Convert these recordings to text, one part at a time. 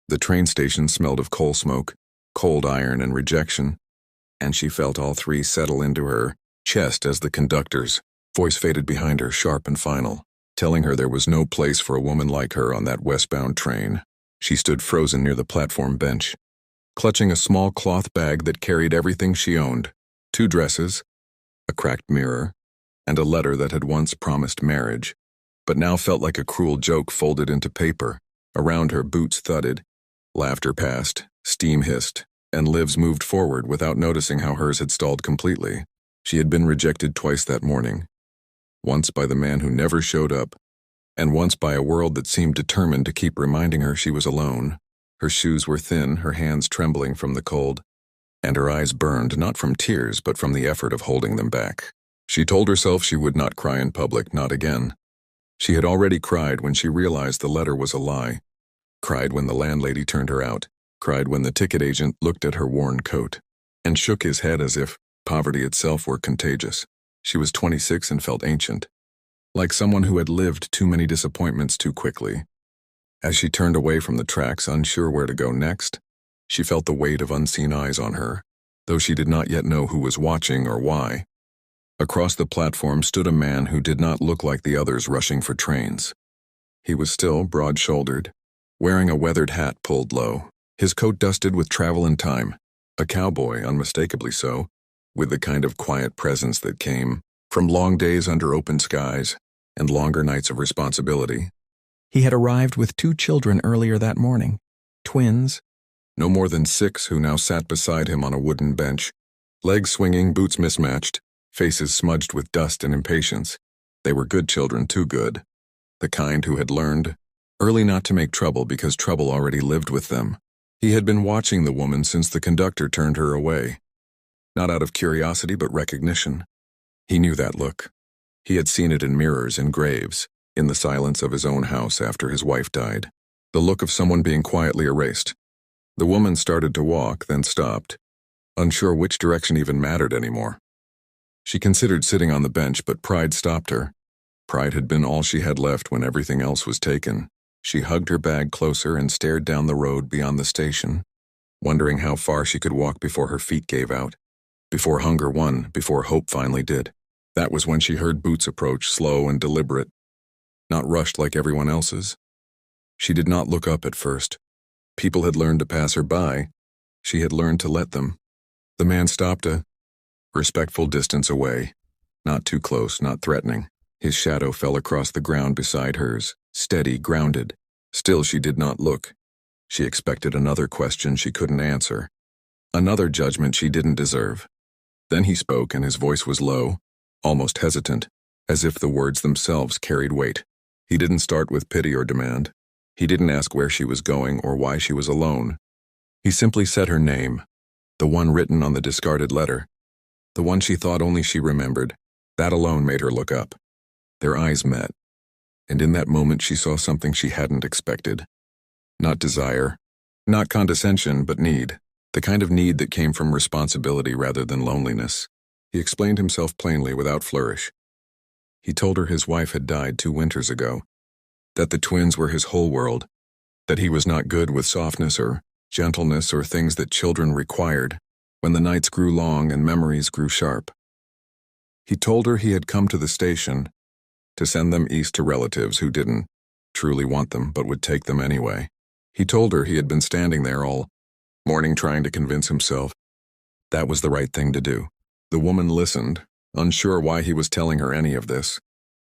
The train station smelled of coal smoke, cold iron, and rejection, and she felt all three settle into her chest as the conductor's voice faded behind her, sharp and final, telling her there was no place for a woman like her on that westbound train. She stood frozen near the platform bench, clutching a small cloth bag that carried everything she owned: 2 dresses, a cracked mirror, and a letter that had once promised marriage, but now felt like a cruel joke folded into paper. Around her, boots thudded, laughter passed, steam hissed, and lives moved forward without noticing how hers had stalled completely. She had been rejected twice that morning, once by the man who never showed up, and once by a world that seemed determined to keep reminding her she was alone. Her shoes were thin, her hands trembling from the cold, and her eyes burned not from tears but from the effort of holding them back. She told herself she would not cry in public, not again. She had already cried when she realized the letter was a lie, cried when the landlady turned her out, cried when the ticket agent looked at her worn coat and shook his head as if poverty itself were contagious. She was 26 and felt ancient, like someone who had lived too many disappointments too quickly. As she turned away from the tracks, unsure where to go next, she felt the weight of unseen eyes on her, though she did not yet know who was watching or why. Across the platform stood a man who did not look like the others rushing for trains. He was still broad-shouldered, wearing a weathered hat pulled low, his coat dusted with travel and time, a cowboy, unmistakably so, with the kind of quiet presence that came from long days under open skies and longer nights of responsibility. He had arrived with 2 children earlier that morning, twins, no more than 6, who now sat beside him on a wooden bench, legs swinging, boots mismatched, faces smudged with dust and impatience. They were good children, too good, the kind who had learned early not to make trouble because trouble already lived with them. He had been watching the woman since the conductor turned her away, not out of curiosity but recognition. He knew that look. He had seen it in mirrors, in graves, in the silence of his own house after his wife died. The look of someone being quietly erased. The woman started to walk, then stopped, unsure which direction even mattered anymore. She considered sitting on the bench, but pride stopped her. Pride had been all she had left when everything else was taken. She hugged her bag closer and stared down the road beyond the station, wondering how far she could walk before her feet gave out, before hunger won, before hope finally did. That was when she heard Boots approach, slow and deliberate, not rushed like everyone else's. She did not look up at first. People had learned to pass her by. She had learned to let them. The man stopped a respectful distance away, not too close, not threatening. His shadow fell across the ground beside hers, steady, grounded. Still she did not look. She expected another question she couldn't answer, another judgment she didn't deserve. Then he spoke, and his voice was low, almost hesitant, as if the words themselves carried weight. He didn't start with pity or demand. He didn't ask where she was going or why she was alone. He simply said her name, the one written on the discarded letter, the one she thought only she remembered. That alone made her look up. Their eyes met, and in that moment she saw something she hadn't expected. Not desire, not condescension, but need, the kind of need that came from responsibility rather than loneliness. He explained himself plainly, without flourish. He told her his wife had died 2 winters ago, that the twins were his whole world, that he was not good with softness or gentleness or things that children required when the nights grew long and memories grew sharp. He told her he had come to the station to send them east to relatives who didn't truly want them but would take them anyway. He told her he had been standing there all morning trying to convince himself that was the right thing to do. The woman listened, unsure why he was telling her any of this,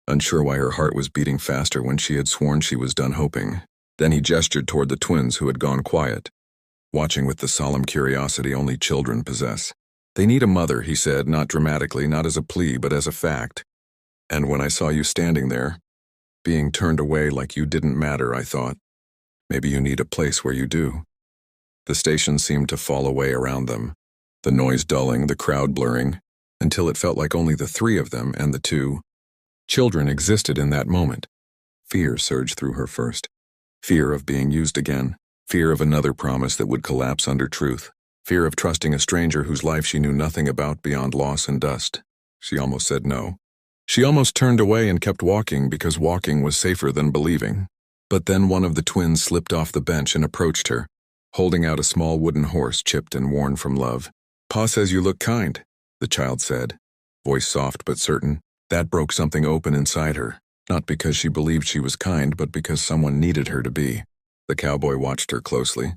unsure why her heart was beating faster when she had sworn she was done hoping. Then he gestured toward the twins who had gone quiet, watching with the solemn curiosity only children possess. They need a mother, he said, not dramatically, not as a plea, but as a fact. And when I saw you standing there, being turned away like you didn't matter, I thought, maybe you need a place where you do. The station seemed to fall away around them, the noise dulling, the crowd blurring, until it felt like only the 3 of them and the 2 children existed in that moment. Fear surged through her first. Fear of being used again. Fear of another promise that would collapse under truth. Fear of trusting a stranger whose life she knew nothing about beyond loss and dust. She almost said no. She almost turned away and kept walking because walking was safer than believing. But then one of the twins slipped off the bench and approached her, holding out a small wooden horse chipped and worn from love. "Pa says you look kind," the child said, voice soft but certain. That broke something open inside her, not because she believed she was kind, but because someone needed her to be. The cowboy watched her closely,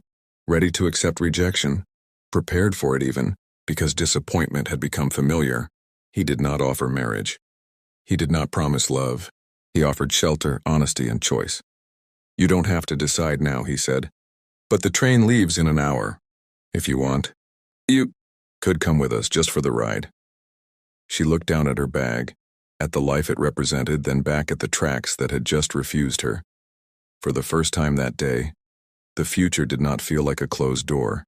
ready to accept rejection, prepared for it even, because disappointment had become familiar. He did not offer marriage. He did not promise love. He offered shelter, honesty, and choice. "You don't have to decide now," he said. "But the train leaves in an hour. If you want, you could come with us just for the ride." She looked down at her bag, at the life it represented, then back at the tracks that had just refused her. For the first time that day, the future did not feel like a closed door.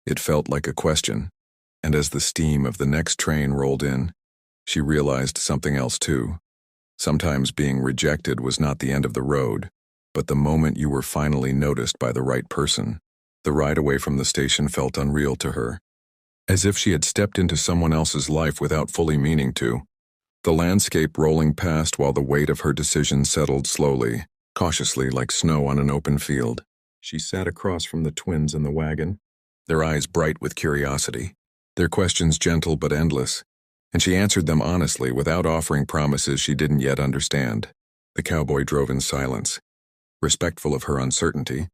It felt like a question, and as the steam of the next train rolled in, she realized something else too. Sometimes being rejected was not the end of the road, but the moment you were finally noticed by the right person. The ride away from the station felt unreal to her, as if she had stepped into someone else's life without fully meaning to. The landscape rolling past while the weight of her decision settled slowly, cautiously like snow on an open field. She sat across from the twins in the wagon, their eyes bright with curiosity, their questions gentle but endless, and she answered them honestly without offering promises she didn't yet understand. The cowboy drove in silence, respectful of her uncertainty,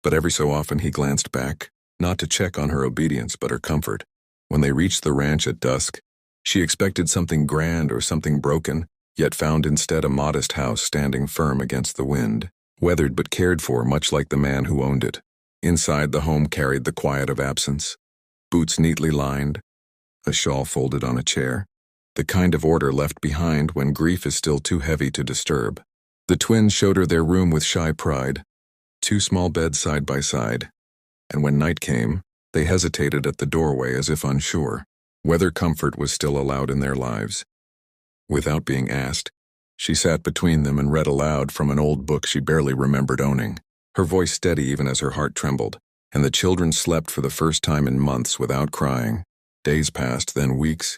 but every so often he glanced back, not to check on her obedience but her comfort. When they reached the ranch at dusk, she expected something grand or something broken, yet found instead a modest house standing firm against the wind, weathered but cared for much like the man who owned it. Inside, the home carried the quiet of absence, boots neatly lined, a shawl folded on a chair, the kind of order left behind when grief is still too heavy to disturb. The twins showed her their room with shy pride, 2 small beds side by side, and when night came, they hesitated at the doorway as if unsure whether comfort was still allowed in their lives. Without being asked, she sat between them and read aloud from an old book she barely remembered owning, her voice steady even as her heart trembled, and the children slept for the first time in months without crying. Days passed, then weeks,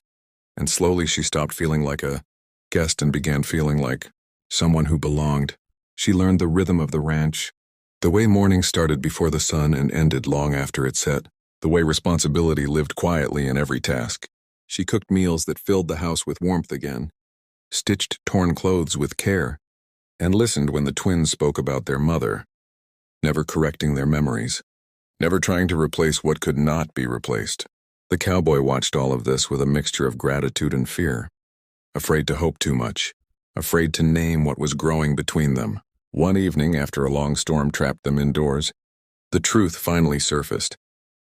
and slowly she stopped feeling like a guest and began feeling like someone who belonged. She learned the rhythm of the ranch, the way morning started before the sun and ended long after it set, the way responsibility lived quietly in every task. She cooked meals that filled the house with warmth again, stitched torn clothes with care, and listened when the twins spoke about their mother, never correcting their memories, never trying to replace what could not be replaced. The cowboy watched all of this with a mixture of gratitude and fear, afraid to hope too much, afraid to name what was growing between them. One evening, after a long storm trapped them indoors, the truth finally surfaced.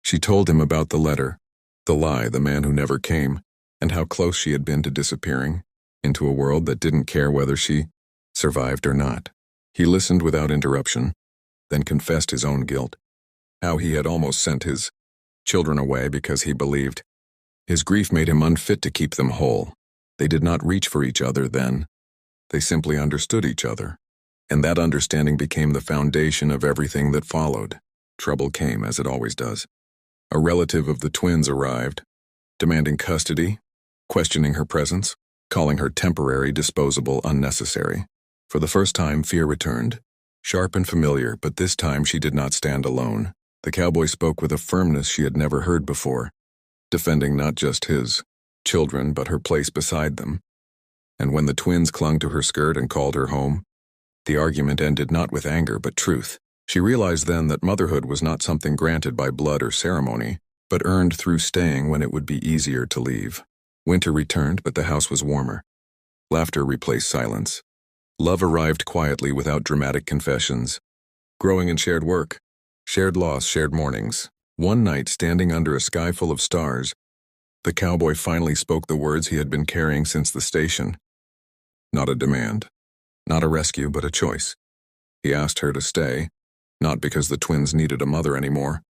She told him about the letter, the lie, the man who never came, and how close she had been to disappearing into a world that didn't care whether she survived or not. He listened without interruption, then confessed his own guilt, how he had almost sent his children away because he believed his grief made him unfit to keep them whole. They did not reach for each other then. They simply understood each other, and that understanding became the foundation of everything that followed. Trouble came, as it always does. A relative of the twins arrived, demanding custody, questioning her presence, calling her temporary, disposable, unnecessary. For the first time, fear returned, sharp and familiar, but this time she did not stand alone. The cowboy spoke with a firmness she had never heard before, defending not just his children but her place beside them. And when the twins clung to her skirt and called her home, the argument ended not with anger but truth. She realized then that motherhood was not something granted by blood or ceremony, but earned through staying when it would be easier to leave. Winter returned, but the house was warmer. Laughter replaced silence. Love arrived quietly without dramatic confessions, growing in shared work, shared loss, shared mornings. One night, standing under a sky full of stars, the cowboy finally spoke the words he had been carrying since the station. Not a demand, not a rescue, but a choice. He asked her to stay, not because the twins needed a mother anymore,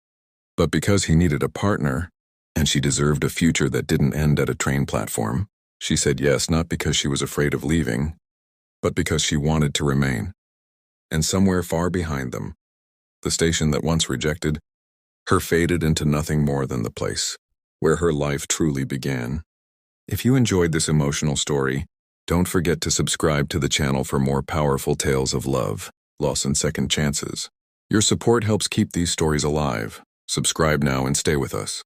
but because he needed a partner, and she deserved a future that didn't end at a train platform. She said yes, not because she was afraid of leaving, but because she wanted to remain. And somewhere far behind them, the station that once rejected her faded into nothing more than the place where her life truly began. If you enjoyed this emotional story, don't forget to subscribe to the channel for more powerful tales of love, loss, and second chances. Your support helps keep these stories alive. Subscribe now and stay with us.